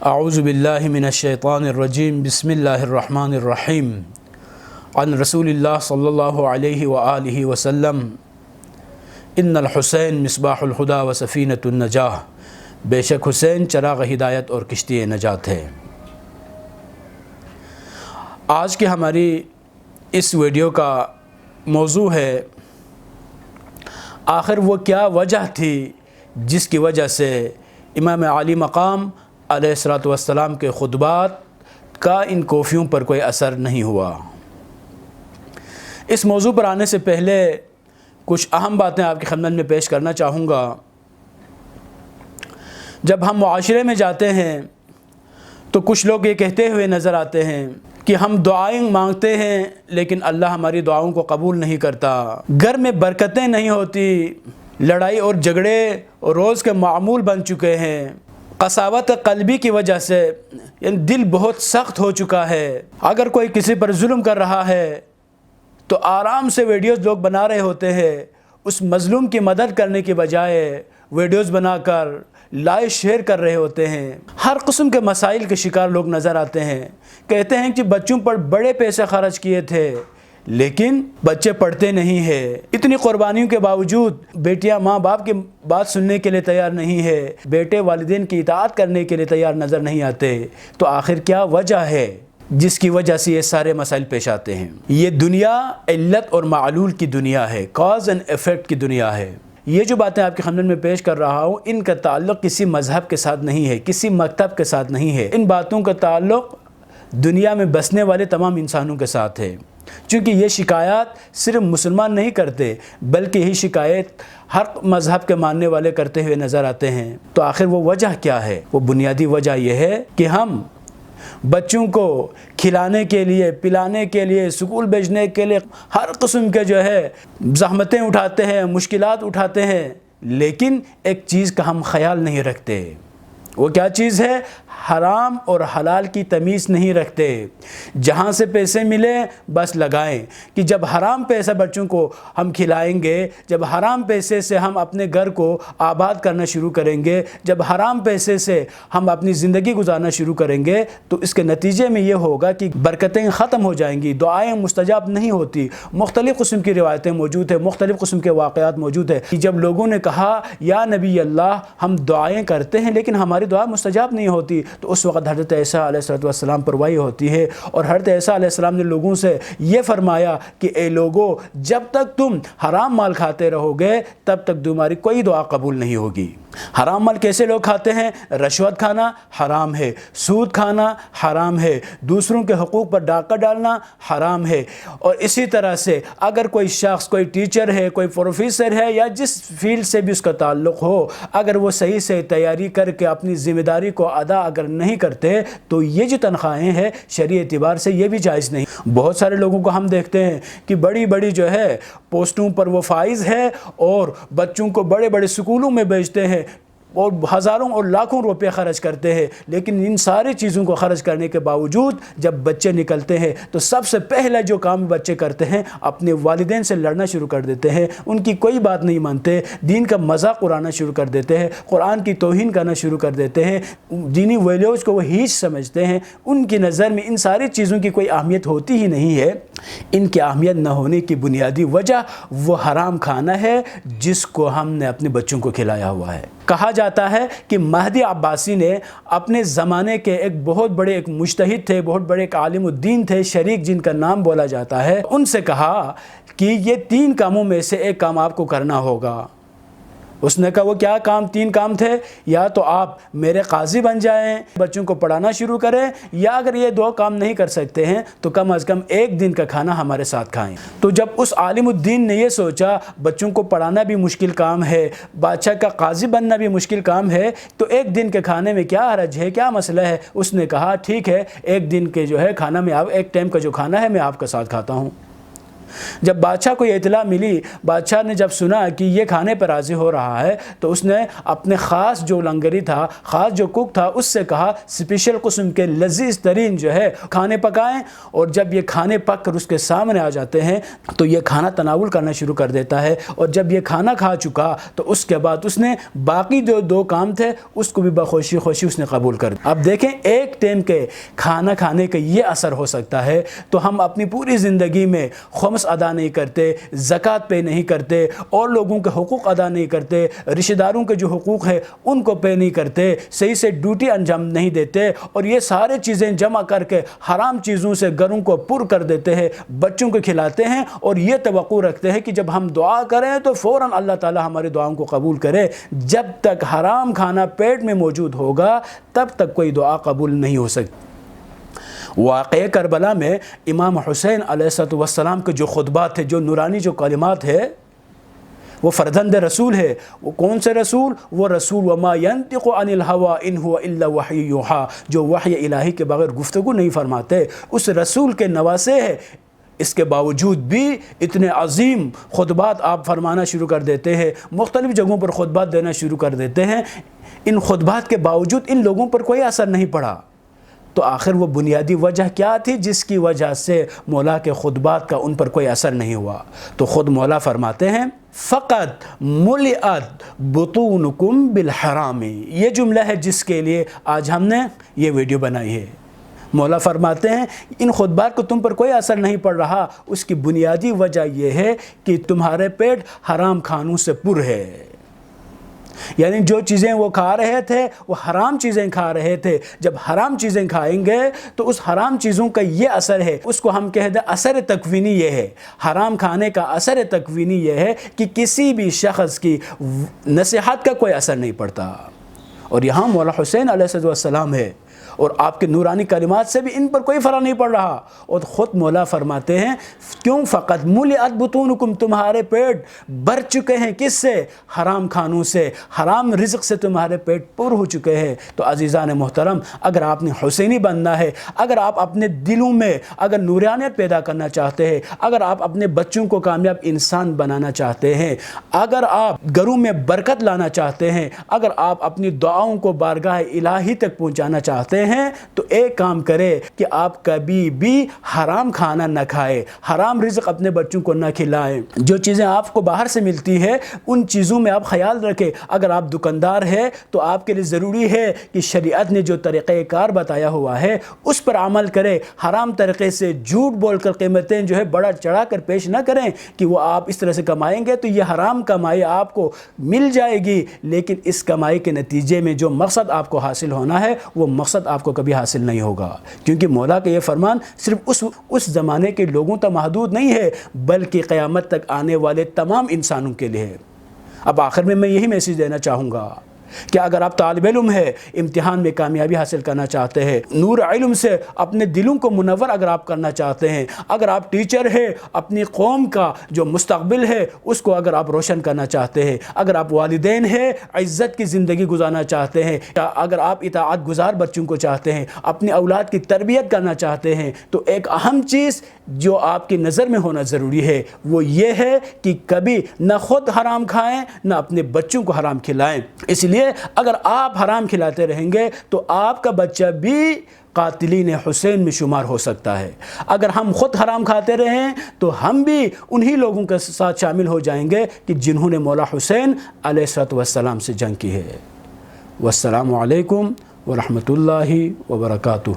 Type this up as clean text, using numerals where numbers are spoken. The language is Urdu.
اعوذ باللہ من الشیطان الرجیم بسم اللہ الرحمن الرحیم عن رسول اللہ صلی اللہ علیہ وآلہ وسلم ان الحسین مصباح الہدی و سفینۃ النجاح، بے شک حسین چراغ ہدایت اور کشتی نجات ہے۔ آج کی ہماری اس ویڈیو کا موضوع ہے آخر وہ کیا وجہ تھی جس کی وجہ سے امام عالی مقام علیہ الصلوۃ والسلام کے خطبات کا ان کوفیوں پر کوئی اثر نہیں ہوا۔ اس موضوع پر آنے سے پہلے کچھ اہم باتیں آپ کی خدمت میں پیش کرنا چاہوں گا۔ جب ہم معاشرے میں جاتے ہیں تو کچھ لوگ یہ کہتے ہوئے نظر آتے ہیں کہ ہم دعائیں مانگتے ہیں لیکن اللہ ہماری دعاؤں کو قبول نہیں کرتا، گھر میں برکتیں نہیں ہوتی، لڑائی اور جھگڑے روز کے معمول بن چکے ہیں، قساوت قلبی کی وجہ سے یعنی دل بہت سخت ہو چکا ہے۔ اگر کوئی کسی پر ظلم کر رہا ہے تو آرام سے ویڈیوز لوگ بنا رہے ہوتے ہیں، اس مظلوم کی مدد کرنے کی بجائے ویڈیوز بنا کر لائیو شیئر کر رہے ہوتے ہیں۔ ہر قسم کے مسائل کے شکار لوگ نظر آتے ہیں، کہتے ہیں کہ بچوں پر بڑے پیسے خرچ کیے تھے لیکن بچے پڑھتے نہیں ہیں، اتنی قربانیوں کے باوجود بیٹیاں ماں باپ کی بات سننے کے لیے تیار نہیں ہے، بیٹے والدین کی اطاعت کرنے کے لیے تیار نظر نہیں آتے۔ تو آخر کیا وجہ ہے جس کی وجہ سے یہ سارے مسائل پیش آتے ہیں؟ یہ دنیا علت اور معلول کی دنیا ہے، کاز اینڈ ایفیکٹ کی دنیا ہے۔ یہ جو باتیں آپ کے خدمت میں پیش کر رہا ہوں ان کا تعلق کسی مذہب کے ساتھ نہیں ہے، کسی مکتب کے ساتھ نہیں ہے، ان باتوں کا تعلق دنیا میں بسنے والے تمام انسانوں کے ساتھ ہے۔ چونکہ یہ شکایات صرف مسلمان نہیں کرتے بلکہ یہی شکایت ہر مذہب کے ماننے والے کرتے ہوئے نظر آتے ہیں۔ تو آخر وہ وجہ کیا ہے؟ وہ بنیادی وجہ یہ ہے کہ ہم بچوں کو کھلانے کے لیے، پلانے کے لیے، اسکول بھیجنے کے لیے ہر قسم کے زحمتیں اٹھاتے ہیں، مشکلات اٹھاتے ہیں، لیکن ایک چیز کا ہم خیال نہیں رکھتے۔ وہ کیا چیز ہے؟ حرام اور حلال کی تمیز نہیں رکھتے۔ جہاں سے پیسے ملے بس لگائیں کہ جب حرام پیسہ بچوں کو ہم کھلائیں گے، جب حرام پیسے سے ہم اپنے گھر کو آباد کرنا شروع کریں گے، جب حرام پیسے سے ہم اپنی زندگی گزارنا شروع کریں گے تو اس کے نتیجے میں یہ ہوگا کہ برکتیں ختم ہو جائیں گی، دعائیں مستجاب نہیں ہوتی۔ مختلف قسم کی روایتیں موجود ہیں، مختلف قسم کے واقعات موجود ہیں کہ جب لوگوں نے کہا یا نبی اللہ ہم دعائیں کرتے ہیں لیکن ہماری دعا مستجاب نہیں ہوتی، تو اس وقت حضرت عیسیٰ علیہ السلام پر وحی ہوتی ہے اور حضرت عیسیٰ علیہ السلام نے لوگوں سے یہ فرمایا کہ اے لوگو، جب تک تم حرام مال کھاتے رہو گے تب تک تمہاری کوئی دعا قبول نہیں ہوگی۔ حرام مال کیسے لوگ کھاتے ہیں؟ رشوت کھانا حرام ہے، سود کھانا حرام ہے، دوسروں کے حقوق پر ڈاکہ ڈالنا حرام ہے، اور اسی طرح سے اگر کوئی شخص، کوئی ٹیچر ہے، کوئی پروفیسر ہے یا جس فیلڈ سے بھی اس کا تعلق ہو، اگر وہ صحیح سے تیاری کر کے اپنی ذمہ داری کو ادا اگر نہیں کرتے تو یہ جو تنخواہیں ہیں شرعی اعتبار سے یہ بھی جائز نہیں۔ بہت سارے لوگوں کو ہم دیکھتے ہیں کہ بڑی بڑی پوسٹوں پر وہ فائز ہے اور بچوں کو بڑے بڑے سکولوں میں بھیجتے ہیں اور ہزاروں اور لاکھوں روپے خرچ کرتے ہیں، لیکن ان ساری چیزوں کو خرچ کرنے کے باوجود جب بچے نکلتے ہیں تو سب سے پہلا جو کام بچے کرتے ہیں اپنے والدین سے لڑنا شروع کر دیتے ہیں، ان کی کوئی بات نہیں مانتے، دین کا مذاق اڑانا شروع کر دیتے ہیں، قرآن کی توہین کرنا شروع کر دیتے ہیں، دینی ویلیوز کو وہ ہیچ سمجھتے ہیں۔ ان کی نظر میں ان ساری چیزوں کی کوئی اہمیت ہوتی ہی نہیں ہے۔ ان کی اہمیت نہ ہونے کی بنیادی وجہ وہ حرام کھانا ہے جس کو ہم نے اپنے بچوں کو کھلایا ہوا ہے۔ کہا جاتا ہے کہ مہدی عباسی نے اپنے زمانے کے ایک بہت بڑے ایک مجتہد تھے، بہت بڑے ایک عالم الدین تھے، شریک جن کا نام بولا جاتا ہے، ان سے کہا کہ یہ 3 کاموں میں سے ایک کام آپ کو کرنا ہوگا۔ اس نے کہا وہ کیا کام؟ 3 کام تھے، یا تو آپ میرے قاضی بن جائیں، بچوں کو پڑھانا شروع کریں، یا اگر یہ 2 کام نہیں کر سکتے ہیں تو کم از کم 1 دن کا کھانا ہمارے ساتھ کھائیں۔ تو جب اس عالم الدین نے یہ سوچا بچوں کو پڑھانا بھی مشکل کام ہے، بادشاہ کا قاضی بننا بھی مشکل کام ہے، تو 1 دن کے کھانے میں کیا حرج ہے، کیا مسئلہ ہے؟ اس نے کہا ٹھیک ہے، 1 دن کے کھانا میں ایک ٹائم کا جو کھانا ہے میں آپ کے ساتھ کھاتا ہوں۔ جب بادشاہ کو یہ اطلاع ملی، بادشاہ نے جب سنا کہ یہ کھانے پر راضی ہو رہا ہے، تو اس نے اپنے خاص جو لنگری تھا، خاص جو کوک تھا، اس سے کہا اسپیشل قسم کے لذیذ ترین جو ہے کھانے پکائیں، اور جب یہ کھانے پک کر اس کے سامنے آ جاتے ہیں تو یہ کھانا تناول کرنا شروع کر دیتا ہے، اور جب یہ کھانا کھا چکا تو اس کے بعد اس نے باقی جو 2 کام تھے اس کو بھی بخوشی خوشی اس نے قبول کر دیا۔ اب دیکھیں ایک ٹائم کے کھانا کھانے کا یہ اثر ہو سکتا ہے، تو ہم اپنی پوری زندگی میں خمس ادا نہیں کرتے، زکوٰۃ پے نہیں کرتے، اور لوگوں کے حقوق ادا نہیں کرتے، رشتہ داروں کے جو حقوق ہے ان کو پے نہیں کرتے، صحیح سے ڈیوٹی انجام نہیں دیتے، اور یہ سارے چیزیں جمع کر کے حرام چیزوں سے گھروں کو پر کر دیتے ہیں، بچوں کو کھلاتے ہیں، اور یہ توقع رکھتے ہیں کہ جب ہم دعا کریں تو فوراً اللہ تعالی ہماری دعاؤں کو قبول کرے۔ جب تک حرام کھانا پیٹ میں موجود ہوگا تب تک کوئی دعا قبول نہیں ہو سکتی۔ واقعہ کربلا میں امام حسین علیہ السلام کے جو خطبات تھے، جو نورانی جو کلمات ہے، وہ فرزند رسول ہے۔ وہ کون سے رسول؟ وہ رسول وما ينطق عن الهوى ان هو الا وحی یوحی، جو وحی الہی کے بغیر گفتگو نہیں فرماتے، اس رسول کے نواسے ہے۔ اس کے باوجود بھی اتنے عظیم خطبات آپ فرمانا شروع کر دیتے ہیں، مختلف جگہوں پر خطبات دینا شروع کر دیتے ہیں، ان خطبات کے باوجود ان لوگوں پر کوئی اثر نہیں پڑا۔ تو آخر وہ بنیادی وجہ کیا تھی جس کی وجہ سے مولا کے خطبات کا ان پر کوئی اثر نہیں ہوا؟ تو خود مولا فرماتے ہیں فقط ملئت بطونکم بالحرام، یہ جملہ ہے جس کے لیے آج ہم نے یہ ویڈیو بنائی ہے۔ مولا فرماتے ہیں ان خطبات کو تم پر کوئی اثر نہیں پڑ رہا، اس کی بنیادی وجہ یہ ہے کہ تمہارے پیٹ حرام کھانوں سے پر ہے، یعنی جو چیزیں وہ کھا رہے تھے وہ حرام چیزیں کھا رہے تھے۔ جب حرام چیزیں کھائیں گے تو اس حرام چیزوں کا یہ اثر ہے، اس کو ہم کہہ دیں اثر تکوینی یہ ہے۔ حرام کھانے کا اثر تکوینی یہ ہے کہ کسی بھی شخص کی نصیحت کا کوئی اثر نہیں پڑتا، اور یہاں مولا حسین علیہ السلام ہے، اور آپ کے نورانی کلمات سے بھی ان پر کوئی فرق نہیں پڑ رہا، اور خود مولا فرماتے ہیں کیوں فقط ملئت بطونکم، تمہارے پیٹ بھر چکے ہیں کس سے؟ حرام کھانوں سے، حرام رزق سے تمہارے پیٹ پر ہو چکے ہیں۔ تو عزیزان محترم، اگر آپ نے حسینی بننا ہے، اگر آپ اپنے دلوں میں اگر نورانیت پیدا کرنا چاہتے ہیں، اگر آپ اپنے بچوں کو کامیاب انسان بنانا چاہتے ہیں، اگر آپ گھروں میں برکت لانا چاہتے ہیں، اگر آپ اپنی دعاؤں کو بارگاہ الہی تک پہنچانا چاہتے ہیں، تو ایک کام کرے کہ آپ کبھی بھی حرام کھانا نہ کھائے، حرام رزق اپنے بچوں کو نہ کھلائیں۔ جو چیزیں آپ کو باہر سے ملتی ہے ان چیزوں میں آپ خیال رکھیں۔ اگر آپ دکاندار ہے تو آپ کے لیے ضروری ہے کہ شریعت نے جو طریقہ کار بتایا ہوا ہے اس پر عمل کرے۔ حرام طریقے سے جھوٹ بول کر قیمتیں جو ہے بڑا چڑھا کر پیش نہ کریں کہ وہ آپ اس طرح سے کمائیں گے تو یہ حرام کمائی آپ کو مل جائے گی، لیکن اس کمائی کے نتیجے میں جو مقصد آپ کو حاصل ہونا ہے وہ مقصد آپ کو کبھی حاصل نہیں ہوگا، کیونکہ مولا کا یہ فرمان صرف اس زمانے کے لوگوں تک محدود نہیں ہے بلکہ قیامت تک آنے والے تمام انسانوں کے لیے ہے۔ اب آخر میں یہی میسیج دینا چاہوں گا کہ اگر آپ طالب علم ہے، امتحان میں کامیابی حاصل کرنا چاہتے ہیں، نور علم سے اپنے دلوں کو منور اگر آپ کرنا چاہتے ہیں، اگر آپ ٹیچر ہے، اپنی قوم کا جو مستقبل ہے اس کو اگر آپ روشن کرنا چاہتے ہیں، اگر آپ والدین ہیں، عزت کی زندگی گزارنا چاہتے ہیں، اگر آپ اطاعت گزار بچوں کو چاہتے ہیں، اپنی اولاد کی تربیت کرنا چاہتے ہیں، تو ایک اہم چیز جو آپ کی نظر میں ہونا ضروری ہے وہ یہ ہے کہ کبھی نہ خود حرام کھائیں نہ اپنے بچوں کو حرام کھلائیں۔ اس لیے اگر آپ حرام کھلاتے رہیں گے تو آپ کا بچہ بھی قاتلین حسین میں شمار ہو سکتا ہے۔ اگر ہم خود حرام کھاتے رہیں تو ہم بھی انہی لوگوں کے ساتھ شامل ہو جائیں گے کہ جنہوں نے مولا حسین علیہ السلام سے جنگ کی ہے۔ والسلام علیکم ورحمۃ اللہ وبرکاتہ۔